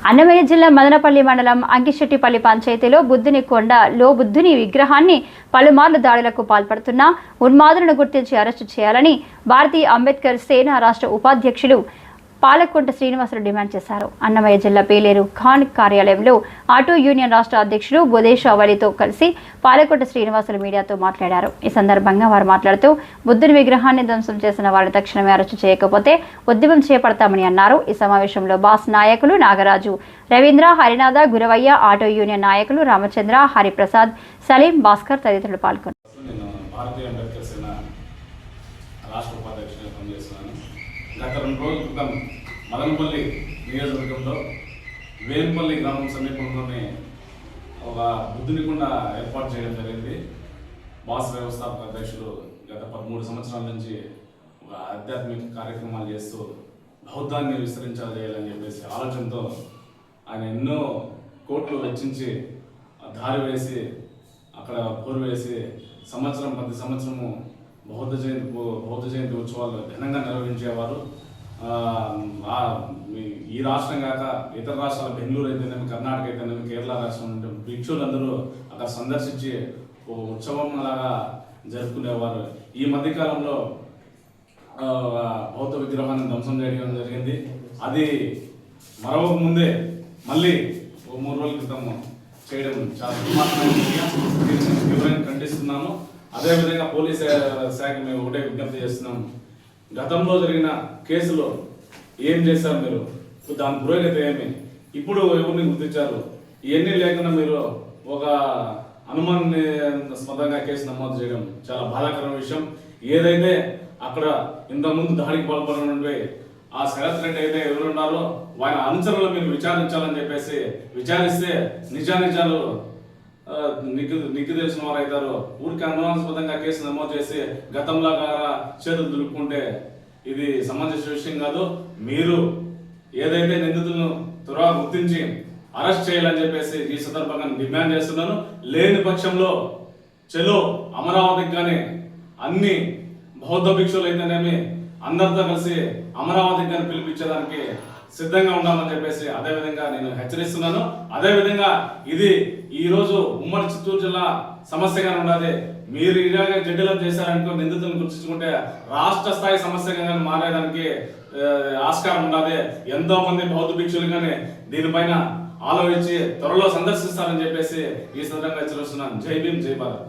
అన్నమయ్య జిల్లా మదనపల్లి మండలం అంకిశెట్టిపల్లి పంచాయతీలో బుద్ధుని కొండలో బుద్ధుని విగ్రహాన్ని పలుమార్లు దాడులకు పాల్పడుతున్న ఉన్మాదులను గుర్తించి అరెస్టు చేయాలని భారతీయ అంబేద్కర్ సేన రాష్ట్ర ఉపాధ్యక్షులు పాలకొండ శ్రీనివాసులు డిమాండ్ చేశారు. అన్నమయ్య జిల్లా పేలేరు ఖాన్ కార్యాలయంలో ఆటో యూనియన్ రాష్ట్ర అధ్యక్షుడు బుదేశావలితో కలిసి పాలకొండ శ్రీనివాసులు మీడియాతో మాట్లాడారు. ఈ సందర్భంగా వారు మాట్లాడుతూ బుద్ధుని విగ్రహాన్ని ధ్వంసం చేసిన వారిని తక్షణమే అరెస్టు చేయకపోతే ఉద్యమం చేపడతామని అన్నారు. ఈ సమావేశంలో బాస్ నాయకులు నాగరాజు, రవీంద్ర, హరినాథ, గురవయ్య, ఆటో యూనియన్ నాయకులు రామచంద్ర, హరిప్రసాద్, సలీం, భాస్కర్ తదితరులు పాల్గొన్నారు. గత 2 రోజుల క్రితం మదనపల్లి నియోజకవర్గంలో వేంపల్లి గ్రామం సమీపంలోనే ఒక బుద్ధుని కొండ ఏర్పాటు చేయడం జరిగింది. బాస్ వ్యవస్థాపక అధ్యక్షులు గత 13 సంవత్సరాల నుంచి ఒక ఆధ్యాత్మిక కార్యక్రమాలు చేస్తూ బౌద్ధాన్ని విస్తరించాలని చెప్పేసి ఆలోచనతో ఆయన ఎన్నో కోట్లు వెచ్చించి దారి వేసి అక్కడ పోరు వేసి ప్రతి సంవత్సరము బౌద్ధ జయంతి ఉత్సవాలు ఘనంగా నిర్వహించేవారు. ఈ రాష్ట్రం కాక ఇతర రాష్ట్రాలు బెంగళూరు అయితేనేమి, కర్ణాటక అయితేనేమి, కేరళ రాష్ట్రం భిక్షులందరూ అక్కడ సందర్శించి ఒక ఉత్సవం లాగా జరుపుకునేవారు. ఈ మధ్యకాలంలో బౌద్ధ విగ్రహాన్ని ధ్వంసం చేయడం జరిగింది. అది మరొక ముందే మళ్ళీ 3 రోజుల క్రితం చేయడం చాలా తీవ్రంగా ఖండిస్తున్నాము. అదేవిధంగా పోలీస్ శాఖ మేము ఒకటే విజ్ఞప్తి చేస్తున్నాం. గతంలో జరిగిన కేసులో ఏం చేశారు మీరు, దాని పురోగతి ఏమి, ఇప్పుడు ఎవరిని గుర్తించారు, ఇవన్నీ లేకుండా మీరు ఒక అనుమానాస్పదంగా కేసు నమోదు చేయడం చాలా బాధాకరమైన విషయం. ఏదైతే అక్కడ ఇంతకుముందు దాడికి పాల్పడినటువంటి ఆ శరత్ రెడ్డి అయితే ఎవరు ఉన్నారో వారి అనుచరులు మీరు విచారించాలని చెప్పేసి విచారిస్తే నిజాలు నీకు తెలిసిన వారు అవుతారు. ఊరికి అనుమానాస్పదంగా కేసు నమోదు చేసి గతంలో చేతులు దులుపుకుంటే ఇది సమంజస విషయం కాదు. మీరు ఏదైతే నిందితులను త్వరగా గుర్తించి అరెస్ట్ చేయాలని చెప్పేసి ఈ సందర్భంగా డిమాండ్ చేస్తున్నాను. లేని పక్షంలో చలో అమరావతికి కానీ అన్ని బౌద్ధ భిక్షులు అయితేనేమి అందరితో కలిసి అమరావతికి కానీ పిలిపించేదానికి సిద్ధంగా ఉండాలని చెప్పేసి అదేవిధంగా నేను హెచ్చరిస్తున్నాను. అదేవిధంగా ఇది ఈరోజు ఉమ్మడి చిత్తూరు జిల్లా సమస్యగా ఉండాలి. మీరు ఇలాగే జడ్డీలం చేశారనుకో నిందితులను గుర్తించుకుంటే రాష్ట్ర స్థాయి సమస్యగా మారేదానికి ఆస్కారం ఉండాలి. ఎంతో మంది బౌద్ధ భిక్షులు కానీ దీనిపైన ఆలోచించి త్వరలో సందర్శిస్తారని చెప్పేసి ఈ సందర్భంగా హెచ్చరిస్తున్నాను. జై భీమ్, జై భారత్.